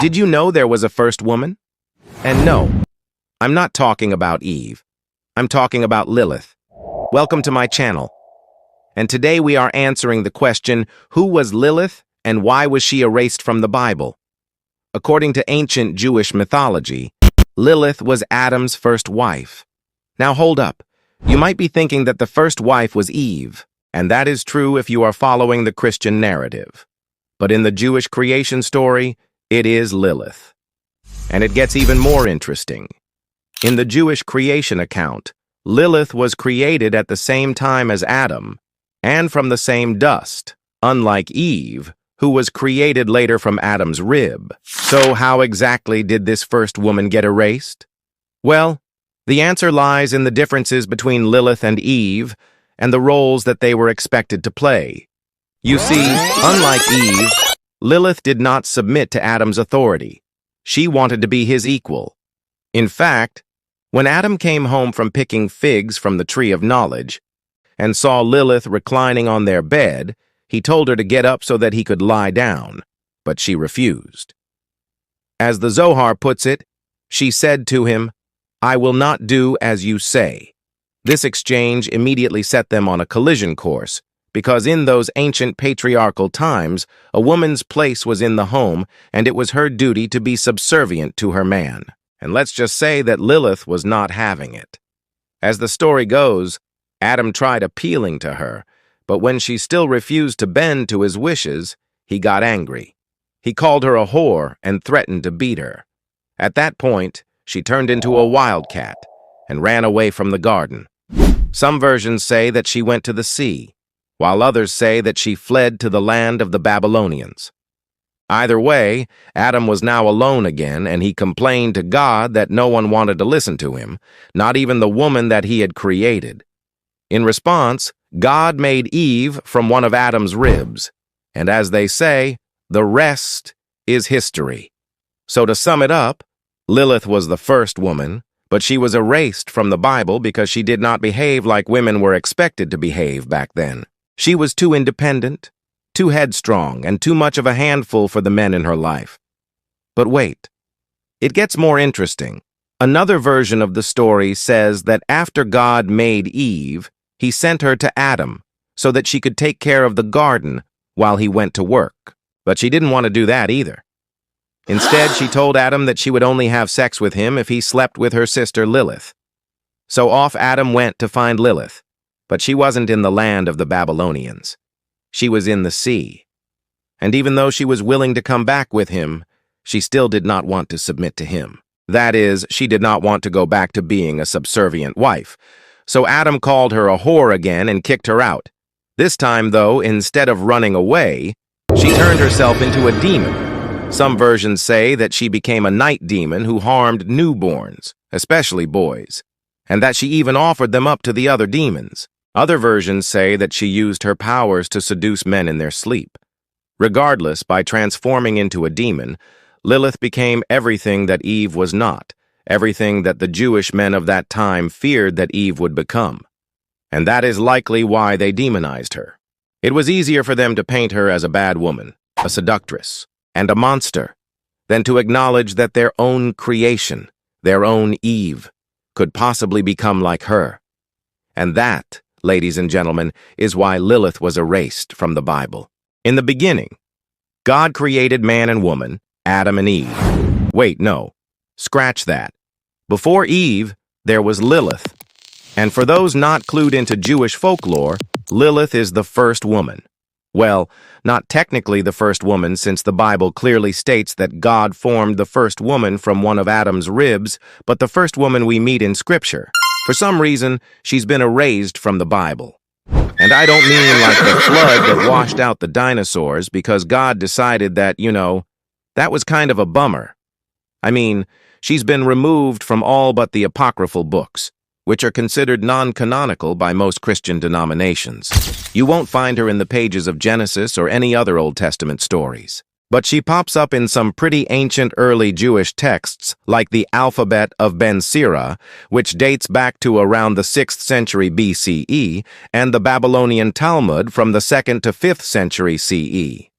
Did you know there was a first woman? And no, I'm not talking about Eve. I'm talking about Lilith. Welcome to my channel. And today we are answering the question, who was Lilith and why was she erased from the Bible? According to ancient Jewish mythology, Lilith was Adam's first wife. Now hold up. You might be thinking that the first wife was Eve, and that is true if you are following the Christian narrative. But in the Jewish creation story, it is Lilith. And it gets even more interesting. In the Jewish creation account, Lilith was created at the same time as Adam, and from the same dust, unlike Eve, who was created later from Adam's rib. So how exactly did this first woman get erased? Well, the answer lies in the differences between Lilith and Eve and the roles that they were expected to play. You see, unlike Eve, Lilith did not submit to Adam's authority. She wanted to be his equal. In fact, when Adam came home from picking figs from the tree of knowledge and saw Lilith reclining on their bed, he told her to get up so that he could lie down, but she refused. As the Zohar puts it, she said to him, "I will not do as you say." This exchange immediately set them on a collision course, because in those ancient patriarchal times, a woman's place was in the home, and it was her duty to be subservient to her man. And let's just say that Lilith was not having it. As the story goes, Adam tried appealing to her, but when she still refused to bend to his wishes, he got angry. He called her a whore and threatened to beat her. At that point, she turned into a wildcat and ran away from the garden. Some versions say that she went to the sea, while others say that she fled to the land of the Babylonians. Either way, Adam was now alone again, and he complained to God that no one wanted to listen to him, not even the woman that he had created. In response, God made Eve from one of Adam's ribs, and as they say, the rest is history. So to sum it up, Lilith was the first woman, but she was erased from the Bible because she did not behave like women were expected to behave back then. She was too independent, too headstrong, and too much of a handful for the men in her life. But wait, it gets more interesting. Another version of the story says that after God made Eve, he sent her to Adam so that she could take care of the garden while he went to work. But she didn't want to do that either. Instead, she told Adam that she would only have sex with him if he slept with her sister Lilith. So off Adam went to find Lilith. But she wasn't in the land of the Babylonians. She was in the sea. And even though she was willing to come back with him, she still did not want to submit to him. That is, she did not want to go back to being a subservient wife. So Adam called her a whore again and kicked her out. This time, though, instead of running away, she turned herself into a demon. Some versions say that she became a night demon who harmed newborns, especially boys, and that she even offered them up to the other demons. Other versions say that she used her powers to seduce men in their sleep. Regardless, by transforming into a demon, Lilith became everything that Eve was not, everything that the Jewish men of that time feared that Eve would become. And that is likely why they demonized her. It was easier for them to paint her as a bad woman, a seductress, and a monster, than to acknowledge that their own creation, their own Eve, could possibly become like her. And that, ladies and gentlemen, is why Lilith was erased from the Bible. In the beginning, God created man and woman, Adam and Eve. Wait, no. Scratch that. Before Eve, there was Lilith. And for those not clued into Jewish folklore, Lilith is the first woman. Well, not technically the first woman, since the Bible clearly states that God formed the first woman from one of Adam's ribs, but the first woman we meet in Scripture. For some reason, she's been erased from the Bible. And I don't mean like the flood that washed out the dinosaurs, because God decided that, that was kind of a bummer. I mean, she's been removed from all but the apocryphal books, which are considered non-canonical by most Christian denominations. You won't find her in the pages of Genesis or any other Old Testament stories. But she pops up in some pretty ancient early Jewish texts, like the Alphabet of Ben-Sira, which dates back to around the 6th century BCE, and the Babylonian Talmud from the 2nd to 5th century CE.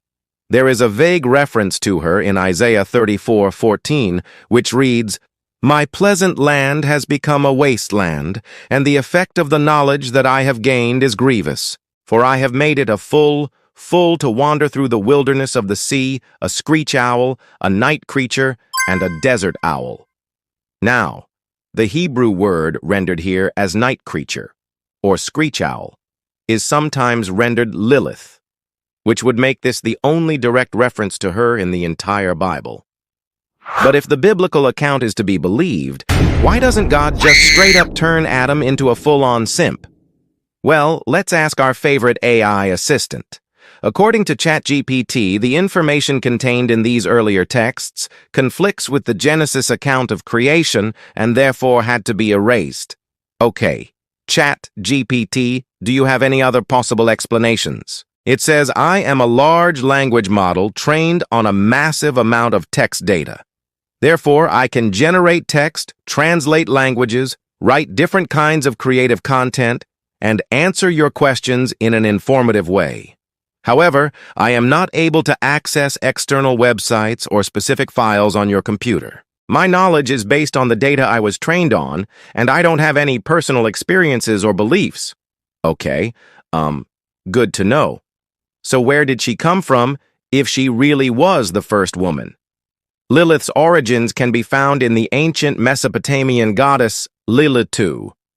There is a vague reference to her in Isaiah 34:14, which reads, "My pleasant land has become a wasteland, and the effect of the knowledge that I have gained is grievous. For I have made it a full to wander through the wilderness of the sea, a screech owl, a night creature, and a desert owl." Now, the Hebrew word rendered here as night creature, or screech owl, is sometimes rendered Lilith, which would make this the only direct reference to her in the entire Bible. But if the biblical account is to be believed, why doesn't God just straight up turn Adam into a full-on simp? Well, let's ask our favorite AI assistant. According to ChatGPT, the information contained in these earlier texts conflicts with the Genesis account of creation and therefore had to be erased. Okay, ChatGPT, do you have any other possible explanations? It says, "I am a large language model trained on a massive amount of text data. Therefore, I can generate text, translate languages, write different kinds of creative content, and answer your questions in an informative way. However, I am not able to access external websites or specific files on your computer. My knowledge is based on the data I was trained on, and I don't have any personal experiences or beliefs." Okay, good to know. So where did she come from if she really was the first woman? Lilith's origins can be found in the ancient Mesopotamian goddess Lilith,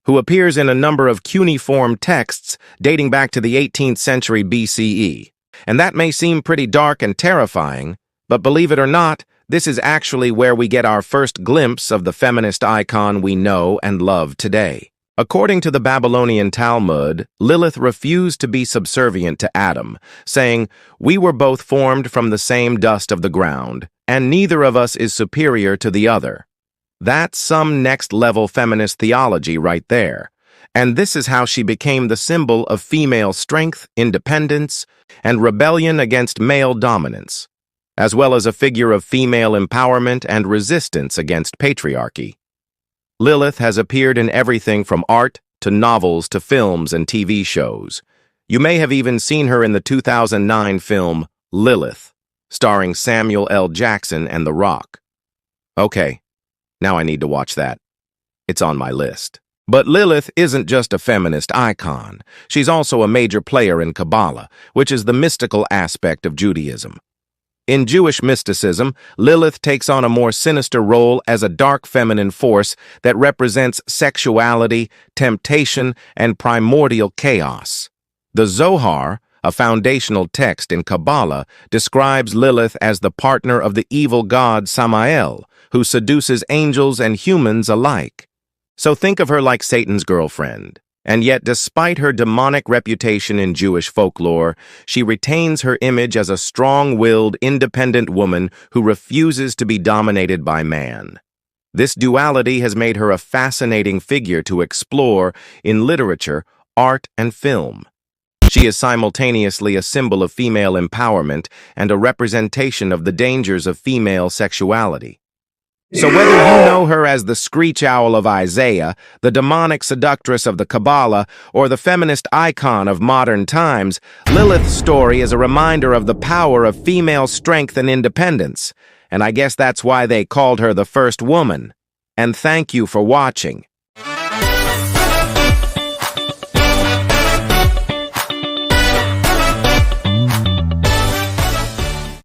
who appears in a number of cuneiform texts dating back to the 18th century BCE. And that may seem pretty dark and terrifying, but believe it or not, this is actually where we get our first glimpse of the feminist icon we know and love today. According to the Babylonian Talmud, Lilith refused to be subservient to Adam, saying, "We were both formed from the same dust of the ground, and neither of us is superior to the other." That's some next-level feminist theology right there. And this is how she became the symbol of female strength, independence, and rebellion against male dominance, as well as a figure of female empowerment and resistance against patriarchy. Lilith has appeared in everything from art to novels to films and TV shows. You may have even seen her in the 2009 film Lilith, starring Samuel L. Jackson and The Rock. Okay, now I need to watch that. It's on my list. But Lilith isn't just a feminist icon. She's also a major player in Kabbalah, which is the mystical aspect of Judaism. In Jewish mysticism, Lilith takes on a more sinister role as a dark feminine force that represents sexuality, temptation, and primordial chaos. The Zohar, a foundational text in Kabbalah, describes Lilith as the partner of the evil god Samael, who seduces angels and humans alike. So think of her like Satan's girlfriend. And yet, despite her demonic reputation in Jewish folklore, she retains her image as a strong-willed, independent woman who refuses to be dominated by man. This duality has made her a fascinating figure to explore in literature, art, and film. She is simultaneously a symbol of female empowerment and a representation of the dangers of female sexuality. So whether you know her as the screech owl of Isaiah, the demonic seductress of the Kabbalah, or the feminist icon of modern times, Lilith's story is a reminder of the power of female strength and independence. And I guess that's why they called her the first woman. And thank you for watching.